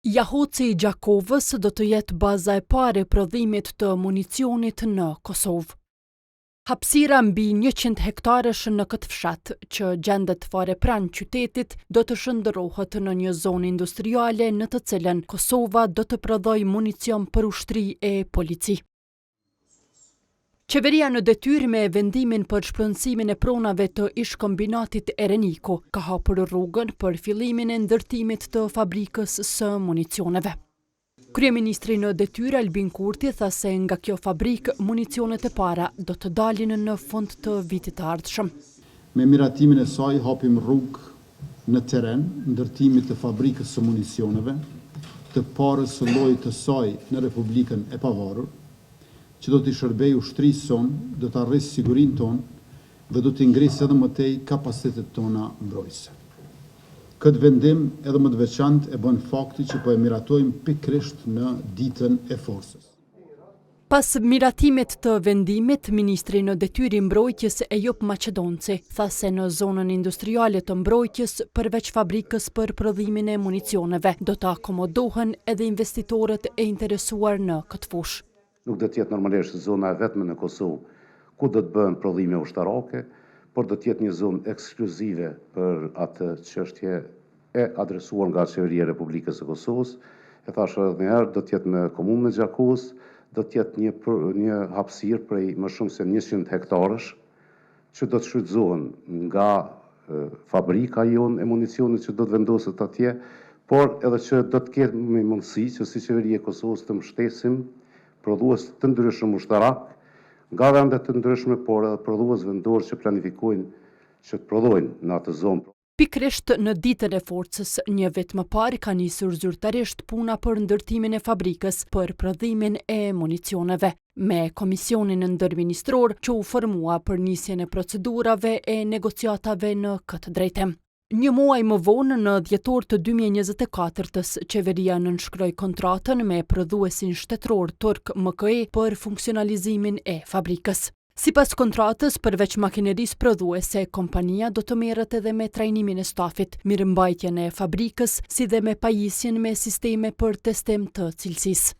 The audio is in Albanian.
Jahoci i Gjakovës do të jetë baza e parë e prodhimit të municionit në Kosovë. Hapësira mbi 100 hektarësh në këtë fshat, që gjendet fare pranë qytetit, do të shndërrohet në një zonë industriale në të cilën Kosova do të prodhojë municion për ushtri e polici. Qeveria në detyrë me vendimin për shpërndësimin e pronave të ish-kombinatit Ereniko ka hapur rrugën për fillimin e ndërtimit të fabrikës së municioneve. Kryeministri në detyrë Albin Kurti tha se nga kjo fabrikë municionet e para do të dalin në fund të vitit të ardhshëm. Me miratimin e saj hapim rrugë në teren ndërtimit të fabrikës së municioneve, të parës së llojit të saj në Republikën e Pavarur, që do t'i shërbej ushtrisë sonë, do t'a rrisë sigurinë tonë dhe do t'i ngrisë edhe më tej kapacitetet tona mbrojtëse. Këtë vendim edhe më të veçantë e bën fakti që po e miratojmë pikërisht në ditën e forcës. Pas miratimit të vendimit, ministri në detyrë i mbrojtjes Ejop Maqedonci tha se në zonën industriale të mbrojtjes, përveç fabrikës për prodhimin e municioneve, do të akomodohen edhe investitorët e interesuar në këtë fushë. Nuk do të jetë normalisht zona e vetme në Kosovë ku do të bëhen prodhime ushtarake, por do të jetë një zonë ekskluzive për atë çështje e adresuar nga Qeveria e Republikës së Kosovës. E thash edhe një herë, do të jetë në komunën e Gjakovës, do të jetë një hapësirë prej më shumë se 100 hektarësh që do të shfrytëzohen nga fabrika jonë e municionit që do të vendoset atje, por edhe që do të kemi mundësi që si Qeveria e Kosovës të mbështesim prodhues të ndryshëm ushtarak nga vende të ndryshme, por edhe prodhues vendor që planifikojnë që të prodhojnë në atë zonë. Pikërisht në ditën e forcës, një vit më parë ka nisur zyrtarisht puna për ndërtimin e fabrikës për prodhimin e municioneve, me komisionin ndërministror që u formua për nisjen e procedurave e negociatave në këtë drejtim. Një muaj më vonë, në dhjetor të 2024-s, qeveria nënshkroi kontratën me prodhuesin shtetëror turk MKE për funksionalizimin e fabrikës. Sipas kontratës, përveç makinerisë prodhuese, kompania do të merret edhe me trajnimin e stafit, mirëmbajtjen e fabrikës, si dhe me pajisjen me sisteme për testim të cilësisë.